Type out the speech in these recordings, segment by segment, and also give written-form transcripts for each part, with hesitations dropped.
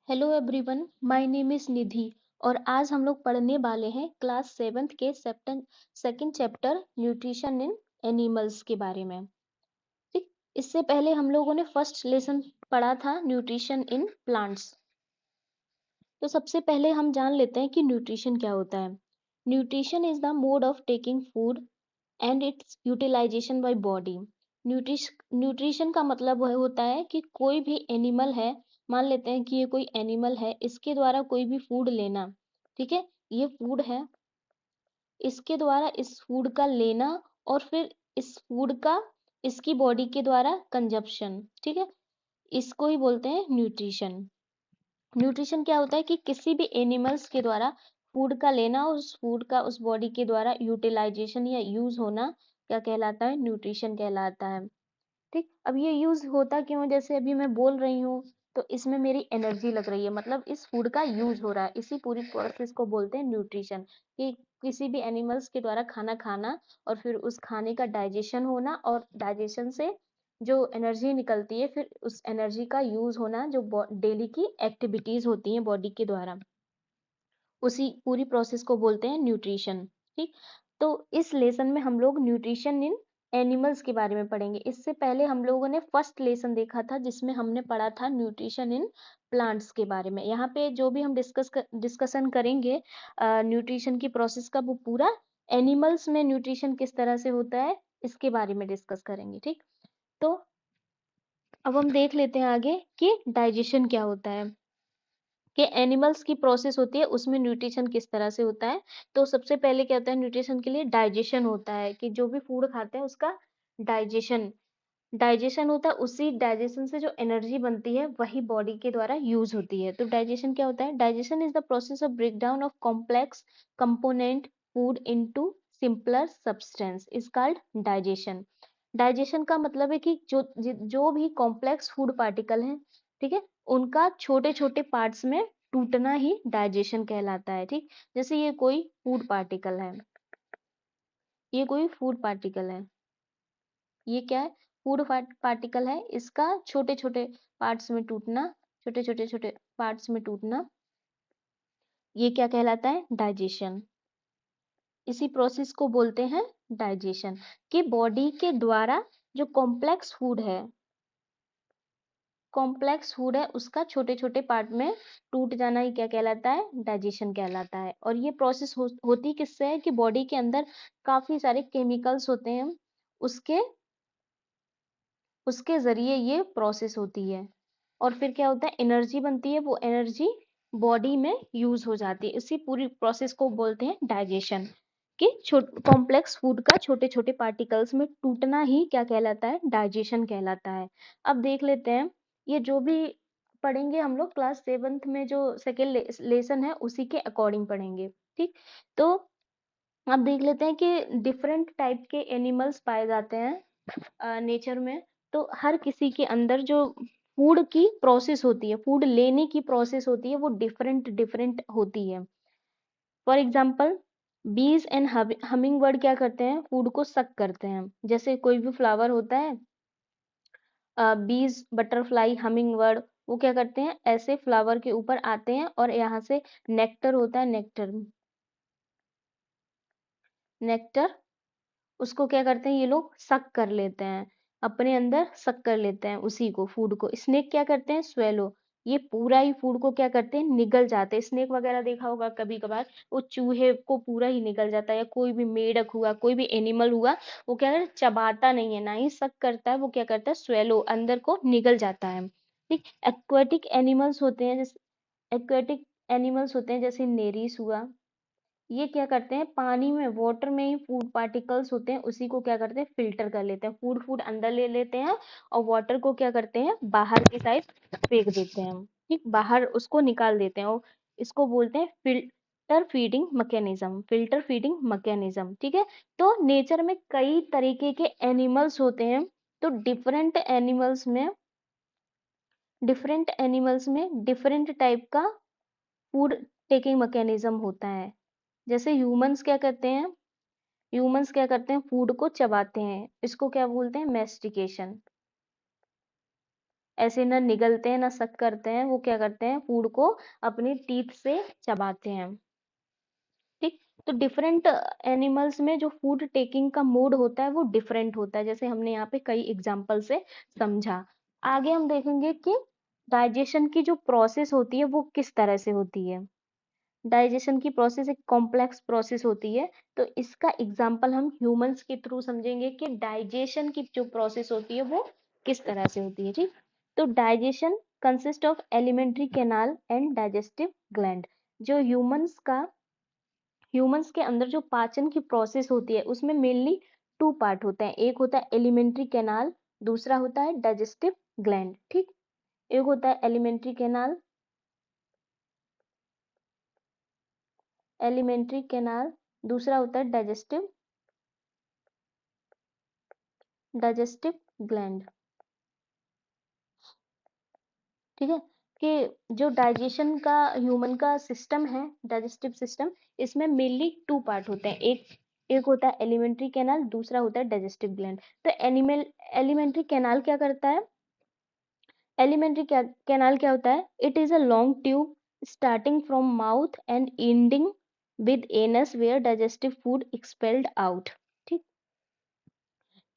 Hello everyone, my name is Nidhi और आज हम लोग पढ़ने वाले हैं क्लास 7th के second chapter nutrition in animals के बारे में। ठीक, इससे पहले हम लोगों ने फर्स्ट लेसन पढ़ा था न्यूट्रिशन इन प्लांट्स। तो सबसे पहले हम जान लेते हैं कि न्यूट्रिशन क्या होता है। Nutrition is the mode of taking food and its utilization by body. Nutrition का मतलब वह होता है कि कोई भी एनिमल है, मान लेते हैं कि ये कोई एनिमल है, इसके द्वारा कोई भी फूड लेना। ठीक है, ये फूड है, इसके द्वारा इस फूड का लेना और फिर इस फूड का इसकी बॉडी के द्वारा कंजप्शन। ठीक है, इसको ही बोलते हैं न्यूट्रिशन। न्यूट्रिशन क्या होता है कि किसी भी एनिमल्स के द्वारा फूड का लेना और उस फूड का उस बॉडी के द्वारा यूटिलाइजेशन या यूज होना क्या कहलाता है? न्यूट्रिशन कहलाता है। ठीक, अब ये यूज होता क्यों है? जैसे अभी मैं बोल रही हूँ तो इसमें मेरी एनर्जी लग रही है, मतलब इस फूड का यूज हो रहा है। इसी पूरी प्रोसेस को बोलते हैं न्यूट्रिशन। कि किसी भी एनिमल्स के द्वारा खाना खाना और फिर उस खाने का डाइजेशन होना और डाइजेशन से जो एनर्जी निकलती है फिर उस एनर्जी का यूज होना, जो डेली की एक्टिविटीज होती हैं बॉडी के द्वारा, उसी पूरी प्रोसेस को बोलते हैं न्यूट्रिशन। ठीक, तो इस लेसन में हम लोग न्यूट्रिशन इन एनिमल्स के बारे में पढ़ेंगे। इससे पहले हम लोगों ने फर्स्ट लेसन देखा था जिसमें हमने पढ़ा था न्यूट्रिशन इन प्लांट्स के बारे में। यहाँ पे जो भी हम डिस्कशन करेंगे न्यूट्रिशन की प्रोसेस का, वो पूरा एनिमल्स में न्यूट्रिशन किस तरह से होता है इसके बारे में डिस्कस करेंगे। ठीक, तो अब हम देख लेते हैं आगे कि डाइजेशन क्या होता है, कि एनिमल्स की प्रोसेस होती है उसमें न्यूट्रिशन किस तरह से होता है। तो सबसे पहले क्या होता है, न्यूट्रिशन के लिए डाइजेशन होता है, कि जो भी फूड खाते हैं उसका डाइजेशन डाइजेशन होता है। उसी डाइजेशन से जो एनर्जी बनती है वही बॉडी के द्वारा यूज होती है। तो डाइजेशन क्या होता है? Digestion is the process of breakdown of complex component food into simpler substance is called digestion. Digestion का मतलब है कि जो भी कॉम्प्लेक्स फूड पार्टिकल हैं, ठीक है, उनका छोटे छोटे पार्ट्स में टूटना ही डाइजेशन कहलाता है। ठीक, जैसे ये कोई फूड पार्टिकल है, ये कोई फूड पार्टिकल है, ये क्या है? फूड पार्टिकल है, इसका छोटे छोटे पार्ट्स में टूटना, छोटे पार्ट्स में टूटना, ये क्या कहलाता है? डाइजेशन। इसी प्रोसेस को बोलते हैं डाइजेशन। कि बॉडी के द्वारा जो कॉम्प्लेक्स फूड है उसका छोटे छोटे पार्ट में टूट जाना ही क्या कहलाता है? डाइजेशन कहलाता है। और ये प्रोसेस होती किससे है? कि बॉडी के अंदर काफी सारे केमिकल्स होते हैं, उसके उसके जरिए ये प्रोसेस होती है। और फिर क्या होता है? एनर्जी बनती है, वो एनर्जी बॉडी में यूज हो जाती है। इसी पूरी प्रोसेस को बोलते हैं डाइजेशन। कि कॉम्प्लेक्स फूड का छोटे छोटे पार्टिकल्स में टूटना ही क्या कहलाता है? डाइजेशन कहलाता है। अब देख लेते हैं, ये जो भी पढ़ेंगे हम लोग क्लास 7th में जो सेकेंड लेसन है उसी के अकॉर्डिंग पढ़ेंगे। ठीक, तो अब देख लेते हैं कि डिफरेंट टाइप के एनिमल्स पाए जाते हैं नेचर में। तो हर किसी के अंदर जो फूड की प्रोसेस होती है, फूड लेने की प्रोसेस होती है, वो डिफरेंट डिफरेंट होती है। फॉर एग्जाम्पल, बीज एंड हमिंग बर्ड क्या करते हैं? फूड को सक करते हैं। जैसे कोई भी फ्लावर होता है, बीज, बटरफ्लाई, हमिंग बर्ड, वो क्या करते हैं? ऐसे फ्लावर के ऊपर आते हैं और यहाँ से नेक्टर होता है, नेक्टर उसको क्या करते हैं? ये लोग सक कर लेते हैं, अपने अंदर सक कर लेते हैं उसी को, फूड को। स्नेक क्या करते हैं? स्वेलो, ये पूरा ही फूड को क्या करते हैं? निगल जाते हैं। स्नेक वगैरह देखा होगा कभी कभार, वो चूहे को पूरा ही निगल जाता है, या कोई भी मेढक हुआ, कोई भी एनिमल हुआ, वो क्या करता है? चबाता नहीं है, ना ही सक करता है, वो क्या करता है? स्वेलो, अंदर को निगल जाता है। ठीक, एक्वेटिक एनिमल्स होते हैं जैसे नेरीस हुआ, ये क्या करते हैं? पानी में, वाटर में ही फूड पार्टिकल्स होते हैं, उसी को क्या करते हैं? फिल्टर कर लेते हैं। फूड फूड अंदर ले लेते हैं और वाटर को क्या करते हैं? बाहर की साइड फेंक देते हैं। ठीक, बाहर उसको निकाल देते हैं, और इसको बोलते हैं फिल्टर फीडिंग मैकेनिज्म। ठीक है, तो नेचर में कई तरीके के एनिमल्स होते हैं। तो डिफरेंट एनिमल्स में डिफरेंट टाइप का फूड टेकिंग मैकेनिज्म होता है। जैसे ह्यूमंस क्या करते हैं? फूड को चबाते हैं, इसको क्या बोलते हैं? मैस्टिकेशन। ऐसे ना निगलते हैं ना सक करते हैं, वो क्या करते हैं, फूड को अपनी टीथ से चबाते हैं। ठीक, तो डिफरेंट एनिमल्स में जो फूड टेकिंग का मोड होता है वो डिफरेंट होता है, जैसे हमने यहाँ पे कई एग्जांपल से समझा। आगे हम देखेंगे कि डाइजेशन की जो प्रोसेस होती है वो किस तरह से होती है। डाइजेशन की प्रोसेस एक कॉम्प्लेक्स प्रोसेस होती है, तो इसका एग्जांपल हम ह्यूमंस के थ्रू समझेंगे कि डाइजेशन की जो प्रोसेस होती है वो किस तरह से होती है। ठीक, तो digestion consist of alimentary canal and digestive gland. जो ह्यूमंस के अंदर जो पाचन की प्रोसेस होती है उसमें मेनली टू पार्ट होते हैं, एक होता है एलिमेंट्री कैनाल, दूसरा होता है डाइजेस्टिव ग्लैंड। ठीक, एक होता है एलिमेंट्री कैनाल, दूसरा होता है डाइजेस्टिव ग्लैंड। ठीक है, कि जो डाइजेशन का ह्यूमन का सिस्टम है, डाइजेस्टिव सिस्टम, इसमें मेनली टू पार्ट होते हैं, एक एक होता है एलिमेंट्री कैनाल, दूसरा होता है डाइजेस्टिव ग्लैंड। तो एलिमेंट्री कैनाल क्या करता है, एलिमेंट्री कैनाल क्या होता है, it is a long tube starting from mouth and ending with anus where digestive food expelled out. ठीक,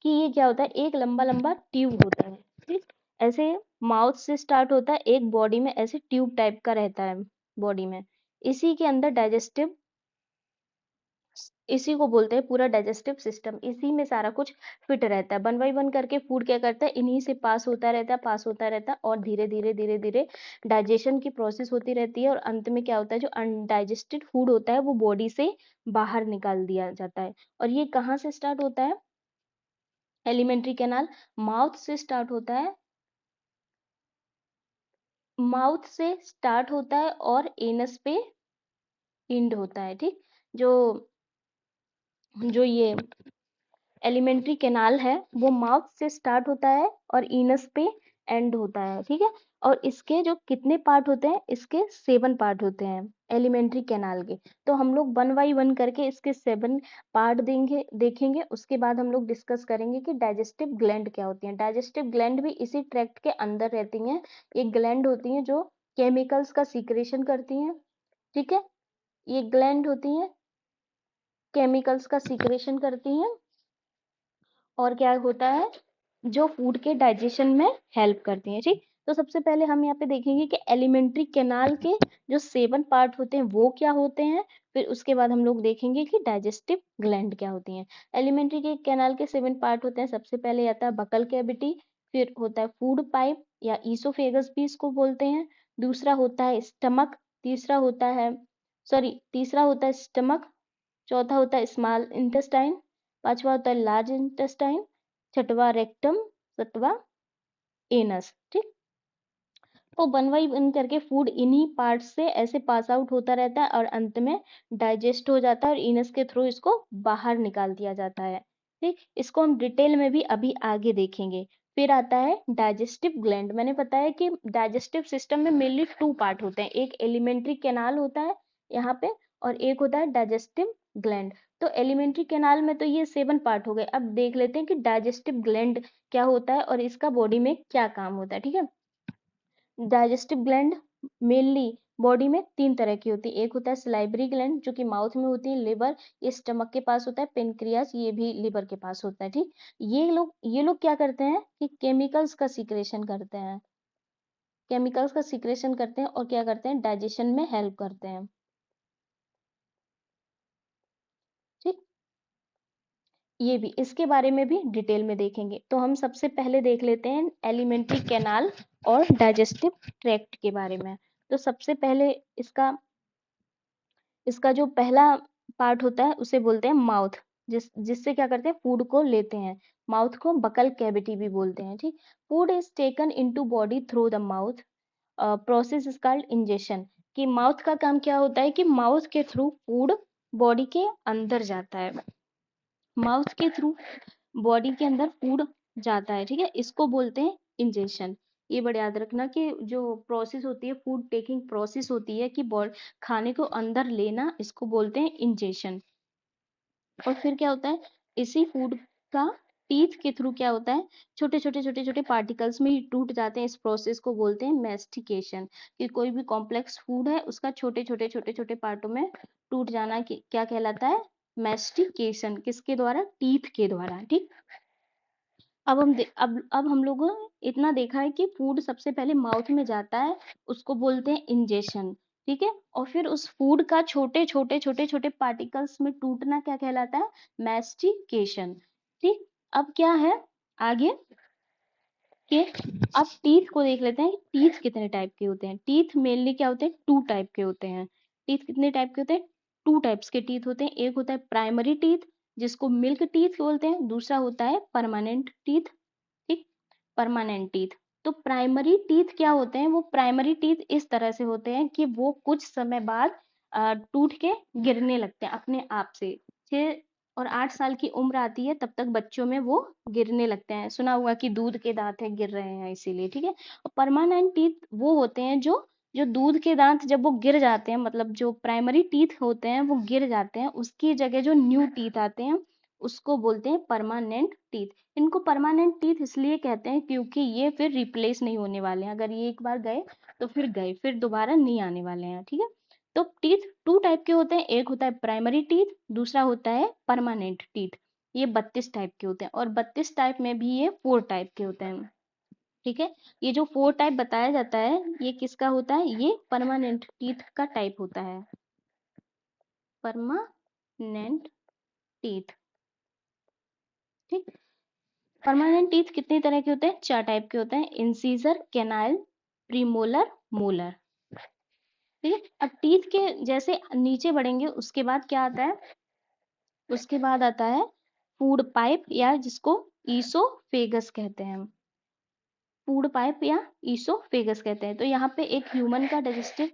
कि ये क्या होता है, एक लंबा लंबा ट्यूब होता है। ठीक, ऐसे माउथ से स्टार्ट होता है, एक बॉडी में ऐसे ट्यूब टाइप का रहता है बॉडी में, इसी के अंदर डाइजेस्टिव, इसी को बोलते हैं पूरा डाइजेस्टिव सिस्टम, इसी में सारा कुछ फिट रहता है। वन बाई वन करके फूड क्या करता है, इन्हीं से पास होता रहता है, पास होता रहता है, और धीरे धीरे धीरे धीरे डाइजेशन की प्रोसेस होती रहती है, और अंत में क्या होता है, जो अनडाइजेस्टेड फूड होता है वो बॉडी से बाहर निकाल दिया जाता है। और ये कहाँ से स्टार्ट होता है, एलिमेंट्री कैनाल माउथ से स्टार्ट होता है, माउथ से स्टार्ट होता है और एनस पे एंड होता है। ठीक, जो जो ये एलिमेंट्री कैनाल है वो माउथ से स्टार्ट होता है और इनस पे एंड होता है। ठीक है, और इसके जो कितने पार्ट होते हैं, इसके 7 पार्ट होते हैं एलिमेंट्री कैनाल के। तो हम लोग वन बाई वन करके इसके 7 पार्ट देखेंगे, उसके बाद हम लोग डिस्कस करेंगे कि डाइजेस्टिव ग्लैंड क्या होती हैं। डाइजेस्टिव ग्लैंड भी इसी ट्रैक्ट के अंदर रहती हैं, एक ग्लैंड होती हैं जो केमिकल्स का सीक्रेशन करती हैं। ठीक है, ये ग्लैंड होती हैं केमिकल्स का सीक्रेशन करती हैं, और क्या होता है, जो फूड के डाइजेशन में हेल्प करती हैं। ठीक, तो सबसे पहले हम यहाँ पे देखेंगे कि एलिमेंट्री कैनाल के जो 7 पार्ट होते हैं वो क्या होते हैं, फिर उसके बाद हम लोग देखेंगे कि डाइजेस्टिव ग्लैंड क्या होती हैं। एलिमेंट्री के कैनाल के 7 पार्ट होते हैं, सबसे पहले आता है बकल कैविटी, फिर होता है फूड पाइप या ईसोफेगस भी इसको बोलते हैं, दूसरा होता है स्टमक, तीसरा होता है स्टमक, चौथा होता है स्मॉल इंटेस्टाइन, पांचवा होता है लार्ज इंटेस्टाइन, छठवा रेक्टम, सतवा एनस। ठीक, तो वन बाई वन करके फूड इन्हीं पार्ट से ऐसे पास आउट होता रहता है और अंत में डाइजेस्ट हो जाता है और इनस के थ्रू इसको बाहर निकाल दिया जाता है। ठीक, इसको हम डिटेल में भी अभी आगे देखेंगे। फिर आता है डाइजेस्टिव ग्लैंड। मैंने बताया कि डाइजेस्टिव सिस्टम में मेनली 2 पार्ट होते हैं, एक एलिमेंट्री कैनाल होता है यहाँ पे, और एक होता है डाइजेस्टिव ग्लैंड। तो एलिमेंट्री कैनाल में तो ये 7 पार्ट हो गए, अब देख लेते हैं कि डाइजेस्टिव ग्लैंड क्या होता है और इसका बॉडी में क्या काम होता है। ठीक है, डाइजेस्टिव ग्लैंड मेनली बॉडी में 3 तरह की होती है, एक होता है सलाइवरी ग्लैंड जो कि माउथ में होती है, लिवर ये स्टमक के पास होता है, पेनक्रियास ये भी लिवर के पास होता है। ठीक, ये लोग क्या करते हैं कि केमिकल्स का सीक्रेशन करते हैं, केमिकल्स का सीक्रेशन करते हैं और क्या करते हैं, डाइजेशन में हेल्प करते हैं। ठीक, ये भी इसके बारे में भी डिटेल में देखेंगे। तो हम सबसे पहले देख लेते हैं एलिमेंट्री कैनाल और डाइजेस्टिव ट्रैक्ट के बारे में। तो सबसे पहले इसका इसका जो पहला पार्ट होता है उसे बोलते हैं माउथ, जिससे क्या करते हैं, फूड को लेते हैं। माउथ को बकल कैविटी भी बोलते हैं। ठीक, food is taken into body through the mouth, process is called ingestion. कि माउथ का काम क्या होता है कि माउथ के थ्रू फूड बॉडी के अंदर जाता है, माउथ के थ्रू बॉडी के अंदर फूड जाता है। ठीक है, इसको बोलते हैं इंजेशन। ये बड़ा याद रखना कि जो प्रोसेस होती है, फूड टेकिंग प्रोसेस होती है कि खाने को अंदर लेना, इसको बोलते हैं इंजेशन। और फिर क्या होता है, इसी फूड का टीथ के थ्रू क्या होता है, छोटे छोटे छोटे छोटे पार्टिकल्स में ही टूट जाते हैं। इस प्रोसेस को बोलते हैं मैस्टिकेशन। कि कोई भी कॉम्प्लेक्स फूड है उसका छोटे छोटे छोटे छोटे पार्टों में टूट जाना क्या कहलाता है, मैस्टिकेशन। किसके द्वारा, टीथ के द्वारा। ठीक। अब हम लोगों ने इतना देखा है कि फूड सबसे पहले माउथ में जाता है, उसको बोलते हैं इंजेशन। ठीक है। और फिर उस फूड का छोटे छोटे छोटे छोटे पार्टिकल्स में टूटना क्या कहलाता है, मैस्टिकेशन। ठीक। अब क्या है आगे के, अब टीथ को देख लेते हैं। टीथ कितने टाइप के होते हैं। टीथ मेनली क्या होते हैं, टू टाइप के होते हैं। टीथ कितने टाइप के होते हैं, टू टाइप्स के टीथ होते हैं। एक होता है प्राइमरी टीथ, जिसको मिल्क टीथ बोलते हैं। दूसरा होता है परमानेंट टीथ। ठीक। Permanent teeth. तो प्राइमरी टीथ क्या होते हैं, वो प्राइमरी टीथ इस तरह से होते हैं कि वो कुछ समय बाद टूट के गिरने लगते हैं अपने आप से। 6 और 8 साल की उम्र आती है तब तक बच्चों में वो गिरने लगते हैं। सुना हुआ कि दूध के दांत है, गिर रहे हैं इसीलिए। ठीक है। और परमानेंट टीथ वो होते हैं जो जो दूध के दांत जब वो गिर जाते हैं, मतलब जो प्राइमरी टीथ होते हैं वो गिर जाते हैं, उसकी जगह जो न्यू टीथ आते हैं उसको बोलते हैं परमानेंट टीथ। इनको परमानेंट टीथ इसलिए कहते हैं क्योंकि ये फिर रिप्लेस नहीं होने वाले हैं। अगर ये एक बार गए, फिर दोबारा नहीं आने वाले हैं। ठीक है। तो टीथ टू टाइप के होते हैं। एक होता है प्राइमरी टीथ, दूसरा होता है परमानेंट टीथ। ये 32 टाइप के होते हैं। और 32 टाइप में भी ये 4 टाइप के होते हैं। ठीक है। ये जो 4 टाइप बताया जाता है ये किसका होता है, ये परमानेंट टीथ का टाइप होता है। Permanent teeth. ठीक। परमानेंट टीथ कितने तरह के होते हैं, 4 टाइप के होते हैं। Incisor, canine, premolar, molar. ठीक है। अब टीथ के जैसे नीचे बढ़ेंगे उसके बाद क्या आता है, उसके बाद आता है फूड पाइप, या जिसको ईसोफेगस कहते हैं। फूड पाइप या ईसोफेगस कहते हैं। तो यहाँ पे एक ह्यूमन का डाइजेस्टिव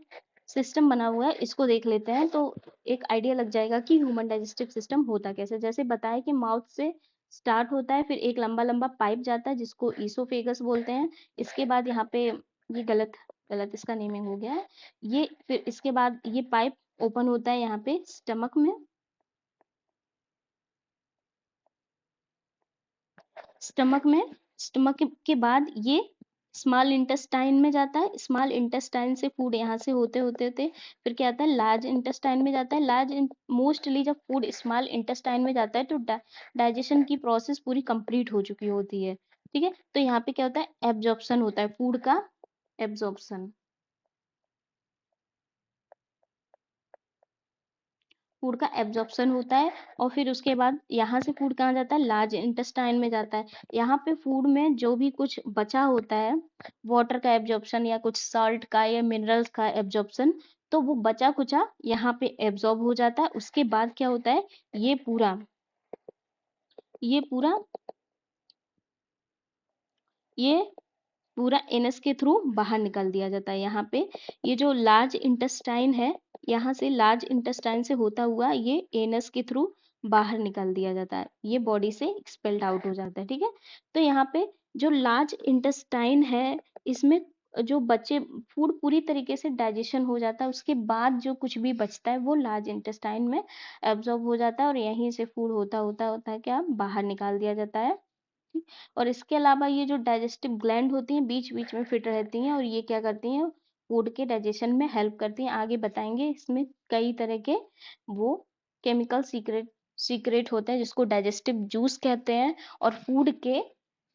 सिस्टम बना हुआ है, इसको देख लेते हैं तो एक आइडिया लग जाएगा कि ह्यूमन डाइजेस्टिव सिस्टम होता कैसे। जैसे बताया कि माउथ से स्टार्ट होता है, फिर एक लंबा लंबा पाइप जाता है जिसको ईसोफेगस बोलते हैं। इसके बाद यहाँ पे ये गलत गलत इसका नेमिंग हो गया है। ये फिर इसके बाद ये पाइप ओपन होता है यहाँ पे स्टमक में। स्टमक के बाद ये स्मॉल इंटेस्टाइन में जाता है। स्मॉल इंटेस्टाइन से फूड यहाँ से होते होते होते फिर क्या आता है, लार्ज इंटेस्टाइन में जाता है। मोस्टली जब फूड स्मॉल इंटेस्टाइन में जाता है तो डाइजेशन की प्रोसेस पूरी कंप्लीट हो चुकी होती है। ठीक है। तो यहाँ पे क्या होता है, एब्जॉर्प्शन होता है, फूड का एब्जॉर्प्शन। फूड का एब्जॉर्प्शन होता है। और फिर उसके बाद यहाँ से फूड कहाँ जाता है, लार्ज इंटेस्टाइन में जाता है। यहाँ पे फूड में जो भी कुछ बचा होता है, वाटर का एब्जॉर्प्शन या कुछ सॉल्ट का या मिनरल्स का एब्जॉर्प्शन, तो वो बचा कुचा यहाँ पे एब्जॉर्ब हो जाता है। उसके बाद क्या होता है, ये पूरा ये पूरा ये पूरा एनस के थ्रू बाहर निकाल दिया जाता है। यहाँ पे ये जो लार्ज इंटेस्टाइन है, यहाँ से लार्ज इंटेस्टाइन से होता हुआ ये एनस के थ्रू बाहर निकाल दिया जाता है। ये बॉडी से एक्सपेल्ड आउट हो जाता है। ठीक है। तो यहाँ पे जो लार्ज इंटेस्टाइन है, इसमें जो बचे फूड पूरी तरीके से डाइजेशन हो जाता है। उसके बाद जो कुछ भी बचता है वो लार्ज इंटेस्टाइन में एब्जॉर्ब हो जाता है और यहीं से फूड होता होता होता है क्या, बाहर निकाल दिया जाता है। ठीक। और इसके अलावा ये जो डाइजेस्टिव ग्लैंड होती हैं बीच बीच में फिट रहती हैं और ये क्या करती हैं, फूड के डाइजेशन में हेल्प करती हैं। आगे बताएंगे इसमें कई तरह के वो केमिकल सीक्रेट होते हैं जिसको डाइजेस्टिव जूस कहते हैं और फूड के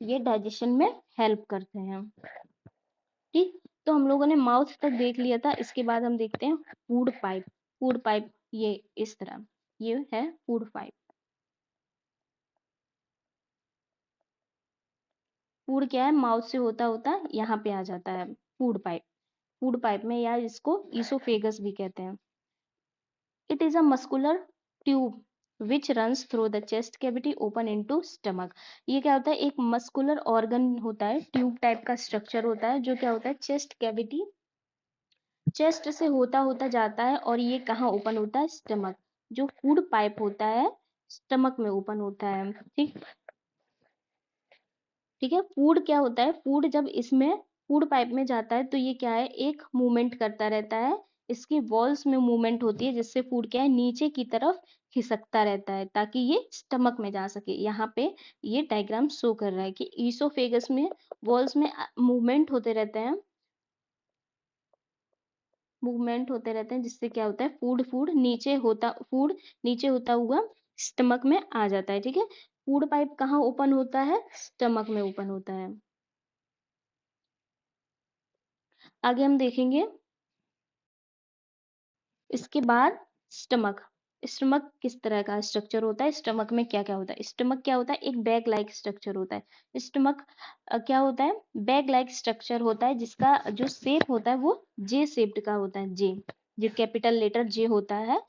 ये डाइजेशन में हेल्प करते हैं। ठीक। तो हम लोगों ने माउथ तक देख लिया था। इसके बाद हम देखते हैं फूड पाइप। फूड पाइप ये इस तरह, ये है फूड पाइप। फूड क्या है, माउथ से होता होता यहाँ पे आ जाता है फूड पाइप। फूड पाइप में, या इसको ईसोफेगस भी कहते हैं। It is a muscular tube which runs through the chest cavity open into stomach. ये क्या होता है, एक मस्कुलर ऑर्गन होता है, ट्यूब टाइप का स्ट्रक्चर होता है जो क्या होता है, चेस्ट कैविटी, चेस्ट से होता होता जाता है और ये कहाँ ओपन होता है, स्टमक। जो फूड पाइप होता है स्टमक में ओपन होता है। ठीक। ठीक है। फूड क्या होता है, फूड जब इसमें फूड पाइप में जाता है तो ये क्या है, एक मूवमेंट करता रहता है। इसकी वॉल्स में मूवमेंट होती है, जिससे फूड क्या है नीचे की तरफ खिसकता रहता है ताकि ये स्टमक में जा सके। यहाँ पे ये डायग्राम शो कर रहा है कि ईसोफेगस में वॉल्स में मूवमेंट होते रहते हैं, जिससे क्या होता है फूड नीचे होता हुआ स्टमक में आ जाता है। ठीक है, फूड पाइप कहाँ ओपन होता है? स्टमक में ओपन होता है। आगे हम देखेंगे इसके बाद स्टमक। स्टमक किस तरह का स्ट्रक्चर होता है? स्टमक में क्या क्या होता है? स्टमक क्या होता है? एक बैग लाइक स्ट्रक्चर होता है। स्टमक क्या होता है? बैग लाइक स्ट्रक्चर होता है, जिसका जो शेप होता है वो जे शेप्ड का होता है। जे, जो कैपिटल लेटर जे होता है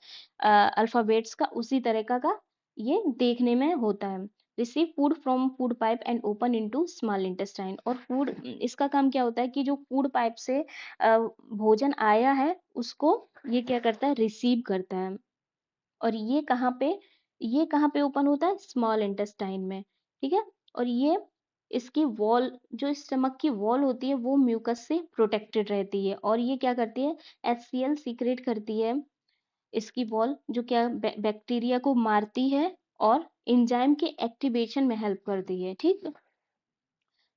अल्फाबेट्स का, उसी तरह का ये देखने में होता है। Receive food from food pipe and open into small intestine. और फूड, इसका काम क्या होता है कि जो फूड पाइप से भोजन आया है उसको ये क्या करता है? रिसीव करता है। और ये कहाँ पे ओपन होता है? स्मॉल इंटेस्टाइन में। ठीक है, और ये इसकी वॉल, जो स्टमक की वॉल होती है वो म्यूकस से प्रोटेक्टेड रहती है। और ये क्या करती है? HCl सीक्रेट करती है। इसकी वॉल जो क्या बैक्टीरिया को मारती है और एंजाइम के एक्टिवेशन में हेल्प करती है। ठीक,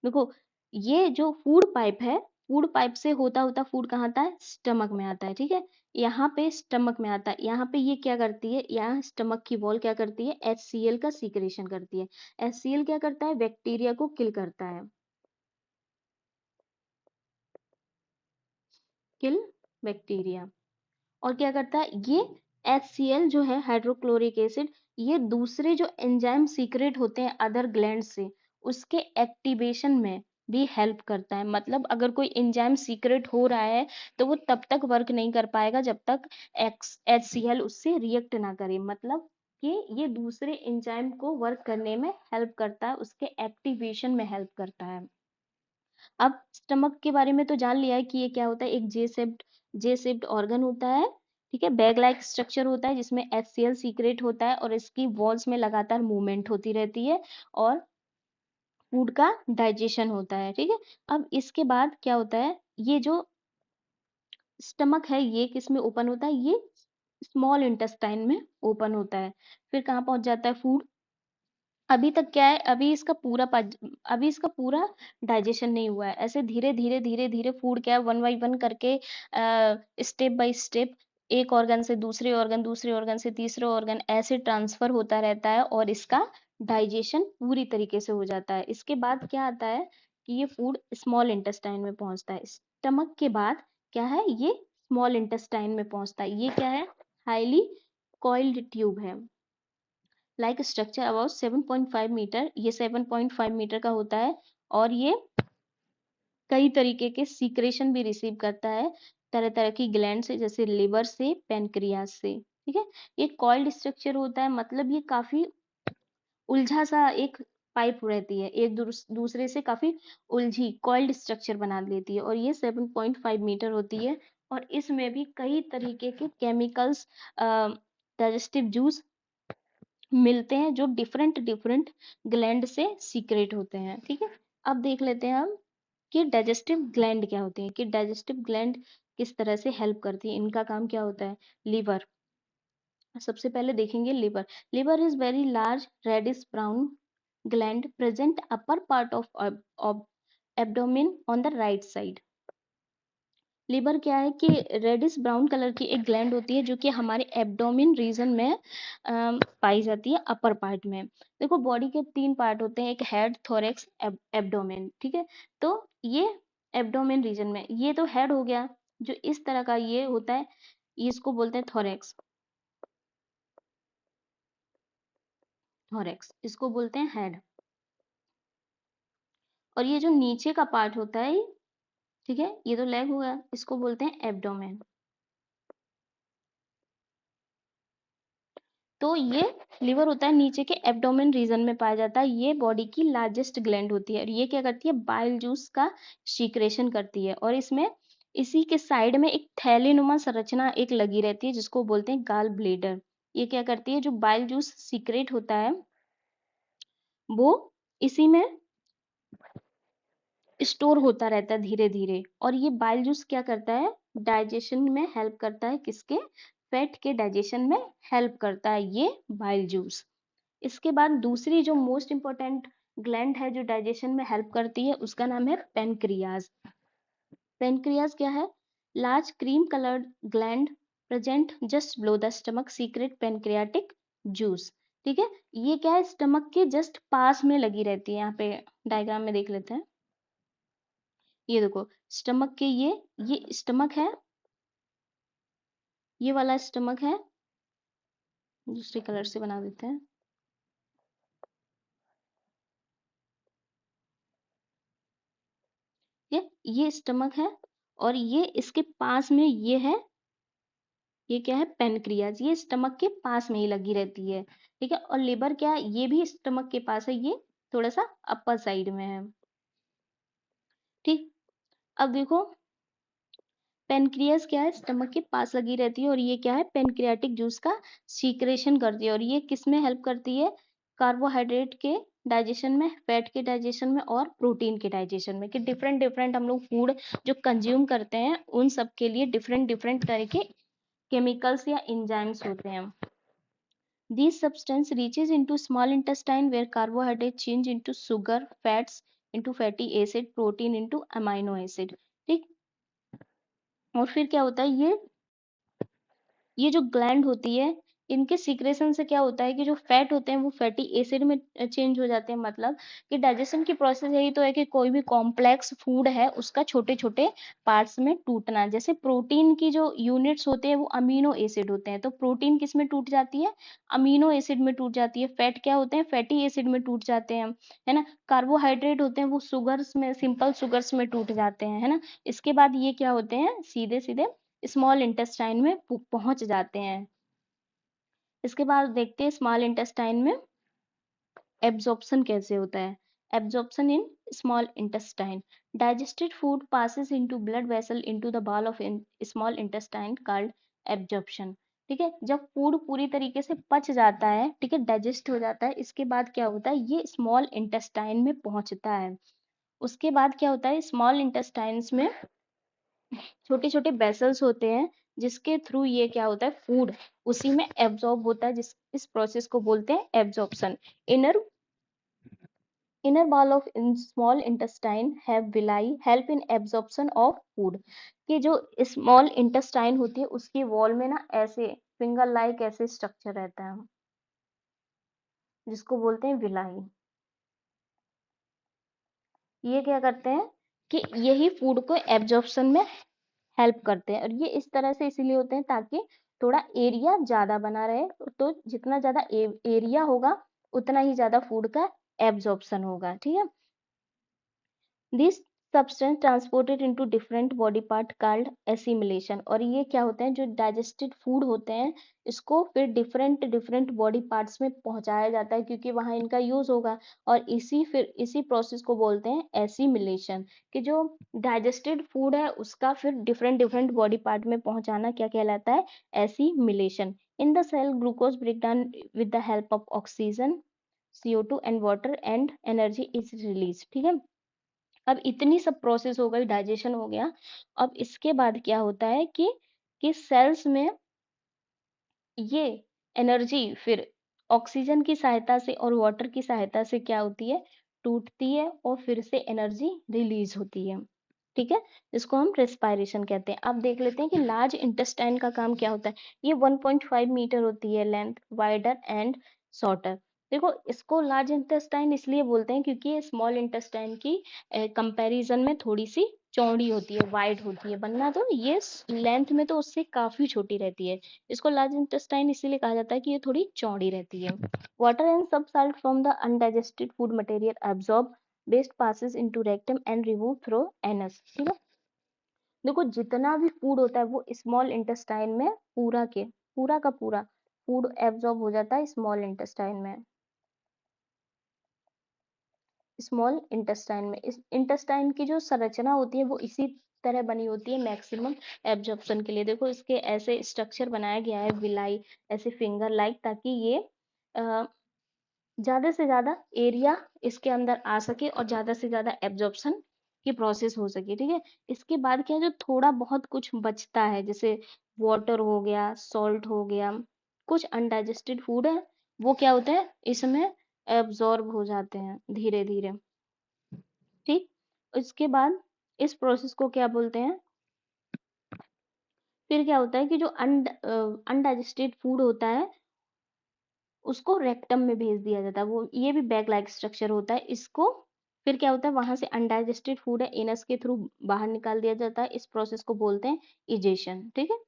देखो ये जो फूड पाइप है, फूड पाइप से होता होता फूड कहाँ आता है? स्टमक में आता है। ठीक है, यहाँ पे स्टमक में आता है। यहाँ पे ये क्या करती है? यहाँ स्टमक की वॉल क्या करती है? HCl का सीक्रेशन करती है। HCl क्या करता है? बैक्टीरिया को किल करता है, किल बैक्टीरिया। और क्या करता है ये? HCl जो है हाइड्रोक्लोरिक एसिड, ये दूसरे जो एंजाइम सीक्रेट होते हैं अदर ग्लैंड से, उसके एक्टिवेशन में भी हेल्प करता है। मतलब अगर कोई एंजाइम सीक्रेट हो रहा है तो वो तब तक वर्क नहीं कर पाएगा जब तक HCl उससे रिएक्ट ना करे। मतलब कि ये दूसरे एंजाइम को वर्क करने में हेल्प करता है, उसके एक्टिवेशन में हेल्प करता है। अब स्टमक के बारे में तो जान लिया है कि ये क्या होता है? एक जे शेप्ड ऑर्गन होता है। ठीक है, बैग लाइक स्ट्रक्चर होता है जिसमें HCl सीक्रेट होता है और इसकी वॉल्स में लगातार मूवमेंट होती रहती है और फूड का डाइजेशन होता है। ठीक है, अब इसके बाद क्या होता है? ये जो स्टमक है ये किस में ओपन होता है? ये स्मॉल इंटेस्टाइन में ओपन होता है। फिर कहाँ पहुंच जाता है फूड? अभी तक क्या है? अभी इसका पूरा डाइजेशन नहीं हुआ है। ऐसे धीरे धीरे धीरे धीरे फूड क्या है, वन बाई वन करके स्टेप बाय स्टेप एक ऑर्गन से दूसरे ऑर्गन, दूसरे ऑर्गन से तीसरे ऑर्गन, ऐसे ट्रांसफर होता रहता है और इसका डाइजेशन पूरी तरीके से हो जाता है। इसके बाद क्या आता है कि ये फूड स्मॉल इंटेस्टाइन में पहुंचता है। स्टमक के बाद क्या है? ये स्मॉल इंटेस्टाइन में पहुंचता है। ये क्या है? हाईली कॉइल्ड ट्यूब है, लाइक स्ट्रक्चर अबाउट 7.5 मीटर। ये 7.5 मीटर का होता है और ये कई तरीके के सीक्रेशन भी रिसीव करता है तरह तरह की ग्लैंड से, जैसे लिवर से, पेनक्रियास से। ठीक है, ये कॉइल्ड स्ट्रक्चर होता है, मतलब ये काफी उलझा सा एक पाइप रहती है, एक दूसरे से काफी उलझी कॉइल्ड स्ट्रक्चर बना लेती है। और ये 7.5 मीटर होती है और इसमें भी कई तरीके के केमिकल्स, डाइजेस्टिव जूस मिलते हैं जो डिफरेंट डिफरेंट ग्लैंड से सीक्रेट होते हैं। ठीक है, अब देख लेते हैं हम कि डाइजेस्टिव ग्लैंड क्या होते हैं, कि डाइजेस्टिव ग्लैंड किस तरह से हेल्प करती है, इनका काम क्या होता है। लीवर, सबसे पहले देखेंगे liver. Liver is very large reddish brown gland present upper part of abdomen on the right side. Liver क्या है कि रेडिश ब्राउन कलर की एक ग्लैंड होती है जो कि हमारे एब्डोमेन रीजन में पाई जाती है, अपर पार्ट में। देखो बॉडी के 3 पार्ट होते हैं, एक हेड, थोरैक्स, एब्डोमेन। ठीक है, तो ये एब्डोमेन रीजन में, ये तो हेड हो गया जो इस तरह का ये होता है, ये इसको बोलते हैं थोरैक्स। थोरैक्स इसको बोलते हैं हेड। और ये जो नीचे का पार्ट होता है, ठीक है, ये तो लेग हो गया, इसको बोलते हैं एब्डोमेन। तो ये लिवर होता है नीचे के एब्डोमेन रीजन में पाया जाता है। ये बॉडी की लार्जेस्ट ग्लैंड होती है और ये क्या करती है? बाइल जूस का सीक्रेशन करती है। और इसमें इसी के साइड में एक थैलीनुमा संरचना एक लगी रहती है जिसको बोलते हैं गाल ब्लेडर। ये क्या करती है? जो बाइल जूस सीक्रेट होता है वो इसी में स्टोर होता रहता है धीरे धीरे। और ये बाइल जूस क्या करता है? डाइजेशन में हेल्प करता है, किसके? फैट के डाइजेशन में हेल्प करता है ये बाइल जूस। इसके बाद दूसरी जो मोस्ट इंपॉर्टेंट ग्लैंड है जो डाइजेशन में हेल्प करती है, उसका नाम है पेनक्रियाज। पेनक्रियाज क्या है? Large cream coloured gland present just below the stomach secret pancreatic juice. ठीक है, ये क्या है? स्टमक के जस्ट पास में लगी रहती है। यहाँ पे डायग्राम में देख लेते हैं। ये देखो, स्टमक के ये स्टमक है, ये वाला स्टमक है, दूसरे कलर से बना देते हैं। ये स्टमक है और ये इसके पास में ये है, ये क्या है? पेनक्रियाज। ये स्टमक के पास में ही लगी रहती है। ठीक है, और लिवर क्या है? ये भी स्टमक के पास है, ये थोड़ा सा अपर साइड में है। ठीक, अब देखो, पेनक्रियास क्या है? स्टमक के पास लगी रहती है और ये क्या है? पेनक्रियाटिक जूस का सीक्रेशन करती है। और ये किस में हेल्प करती है? कार्बोहाइड्रेट के डाइजेशन में, फैट के डाइजेशन में और प्रोटीन के डाइजेशन में। कि डिफरेंट डिफरेंट हम लोग फूड जो कंज्यूम करते हैं उन सब के लिए डिफरेंट डिफरेंट तरह के केमिकल्स या एंजाइम्स होते हैं। These substance reaches into small intestine where carbohydrate change into sugar, fats into fatty acid, protein into amino acid। ठीक, और फिर क्या होता है? ये जो ग्लैंड होती है, इनके सीक्रेशन से क्या होता है कि जो फैट होते हैं वो फैटी एसिड में चेंज हो जाते हैं। मतलब कि डाइजेशन की प्रोसेस यही तो है कि कोई भी कॉम्प्लेक्स फूड है उसका छोटे छोटे पार्ट्स में टूटना। जैसे प्रोटीन की जो यूनिट्स होते हैं वो अमीनो एसिड होते हैं, तो प्रोटीन किस में टूट जाती है? अमीनो एसिड में टूट जाती है। फैट क्या होते हैं? फैटी एसिड में टूट जाते हैं, है ना। कार्बोहाइड्रेट होते हैं वो शुगर्स में, सिंपल शुगर्स में टूट जाते हैं, है ना। इसके बाद ये क्या होते हैं? सीधे सीधे स्मॉल इंटेस्टाइन में पहुंच जाते हैं। इसके बाद देखते हैं स्मॉल इंटेस्टाइन में एब्जॉर्प्शन कैसे होता है। Absorption in small intestine, digested food passes into blood vessel into the ball of small intestine called absorption. ठीक है, जब फूड पूरी तरीके से पच जाता है, ठीक है, डाइजेस्ट हो जाता है, इसके बाद क्या होता है? ये स्मॉल इंटेस्टाइन में पहुंचता है। उसके बाद क्या होता है? स्मॉल इंटेस्टाइन्स में छोटे छोटे वेसल्स होते हैं जिसके थ्रू ये क्या होता है? फूड उसी में एब्जॉर्ब होता है, जिस इस प्रोसेस को बोलते हैं absorption. Inner inner wall of in small intestine have villi help in absorption of food. कि जो स्मॉल इंटेस्टाइन होती है उसकी वॉल में ना ऐसे फिंगर लाइक ऐसे स्ट्रक्चर रहता है जिसको बोलते हैं विलाई। ये क्या करते हैं कि यही फूड को एब्जॉर्प्शन में हेल्प करते हैं। और ये इस तरह से इसीलिए होते हैं ताकि थोड़ा एरिया ज्यादा बना रहे। तो जितना ज्यादा एरिया होगा उतना ही ज्यादा फूड का एब्जॉर्प्शन होगा। ठीक है, this substance transported into different body part called assimilation. और ये क्या होते हैं? जो डाइजेस्टेड फूड होते हैं इसको फिर डिफरेंट डिफरेंट बॉडी पार्ट्स में पहुंचाया जाता है क्योंकि वहां इनका यूज होगा। और इसी प्रोसेस को बोलते हैं एसिमिलेशन। कि जो डाइजेस्टेड फूड है उसका फिर डिफरेंट डिफरेंट बॉडी पार्ट में पहुंचाना क्या कहलाता है? Assimilation. In the cell glucose break down with the help of oxygen, CO2 and water and energy is release. ठीक है, अब इतनी सब प्रोसेस हो गई, डाइजेशन हो गया। अब इसके बाद क्या होता है कि सेल्स में ये एनर्जी फिर ऑक्सीजन की सहायता से और वाटर की सहायता से क्या होती है? टूटती है और फिर से एनर्जी रिलीज होती है। ठीक है, जिसको हम रेस्पिरेशन कहते हैं। अब देख लेते हैं कि लार्ज इंटेस्टाइन का काम क्या होता है। ये 1.5 मीटर होती है लेंथ, वाइडर एंड शॉर्टर। देखो, इसको लार्ज इंटेस्टाइन इसलिए बोलते हैं क्योंकि ये स्मॉल इंटेस्टाइन की कंपैरिजन में थोड़ी सी चौड़ी होती है, वाइड होती है। बनना तो ये लेंथ में तो उससे काफी छोटी रहती है। इसको लार्ज इंटेस्टाइन इसीलिए कहा जाता है कि ये थोड़ी चौड़ी रहती है। वाटर एंड सब salt from the undigested food material absorb waste passes into rectum and remove through anus. ठीक है, देखो जितना भी फूड होता है वो स्मॉल इंटेस्टाइन में पूरा का पूरा फूड एब्जॉर्ब हो जाता है स्मॉल इंटेस्टाइन में। स्मॉल इंटेस्टाइन में इस इंटेस्टाइन की जो संरचना होती है वो इसी तरह बनी होती है मैक्सिमम एब्जॉर्प्शन के लिए। देखो, इसके ऐसे स्ट्रक्चर बनाया गया है विलाई, ऐसे फिंगर लाइक, ताकि ये ज्यादा से ज्यादा एरिया इसके अंदर आ सके और ज्यादा से ज्यादा एब्जॉर्प्शन कि प्रोसेस हो सके, ठीक है। इसके बाद क्या है, जो थोड़ा बहुत कुछ बचता है, जैसे वाटर हो गया, सॉल्ट हो गया, कुछ अनडाइजेस्टेड फूड है, वो क्या होता है इसमें एब्जॉर्ब हो जाते हैं धीरे धीरे, ठीक। इसके बाद इस प्रोसेस को क्या बोलते हैं, फिर क्या होता है कि जो अनडाइजेस्टेड फूड होता है उसको रेक्टम में भेज दिया जाता है, वो ये भी बैग लाइक स्ट्रक्चर होता है इसको। फिर क्या होता है, वहां से अनडाइजेस्टेड फूड है एनस के थ्रू बाहर निकाल दिया जाता है, इस प्रोसेस को बोलते हैं इजेशन, ठीक है।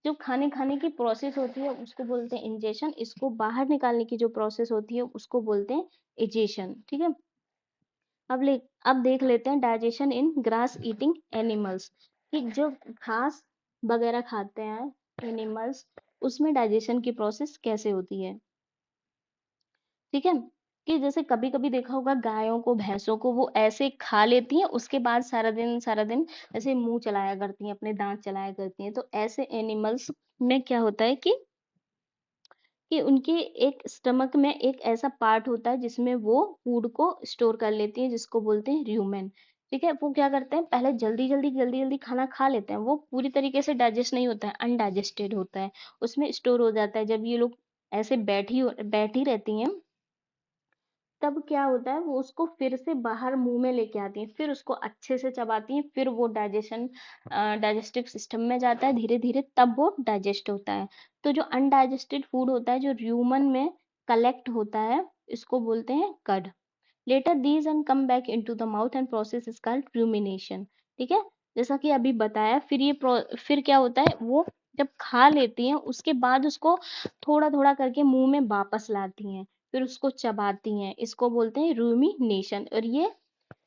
जो खाने खाने की प्रोसेस होती है उसको बोलते हैं इंजेशन, इसको बाहर निकालने की जो प्रोसेस होती है उसको बोलते हैं इजेशन, ठीक है। अब देख लेते हैं डाइजेशन इन ग्रास ईटिंग एनिमल्स, कि जो घास वगैरह खाते हैं एनिमल्स, उसमें डाइजेशन की प्रोसेस कैसे होती है, ठीक है। कि जैसे कभी कभी देखा होगा गायों को भैंसों को, वो ऐसे खा लेती हैं, उसके बाद सारा दिन ऐसे मुंह चलाया करती हैं, अपने दांत चलाया करती हैं। तो ऐसे एनिमल्स में क्या होता है कि उनके एक स्टमक में एक ऐसा पार्ट होता है जिसमें वो फूड को स्टोर कर लेती है, जिसको बोलते हैं र्यूमेन, ठीक है। वो क्या करते हैं, पहले जल्दी जल्दी खाना खा लेते हैं, वो पूरी तरीके से डाइजेस्ट नहीं होता है, अनडाइजेस्टेड होता है, उसमें स्टोर हो जाता है। जब ये लोग ऐसे बैठी रहती हैं, तब क्या होता है, वो उसको फिर से बाहर मुंह में लेके आती हैं, फिर उसको अच्छे से चबाती हैं, फिर वो डाइजेस्टिव सिस्टम में जाता है धीरे धीरे, तब वो डाइजेस्ट होता है। तो जो अनडाइजेस्टेड फूड होता है, जो र्यूमन में कलेक्ट होता है, इसको बोलते हैं cud. Later these and come back into the mouth and process is called rumination, ठीक है। जैसा कि अभी बताया, फिर क्या होता है, वो जब खा लेती हैं उसके बाद उसको थोड़ा थोड़ा करके मुंह में वापस लाती हैं, फिर उसको चबाती हैं, इसको बोलते हैं रूमिनेशन। और ये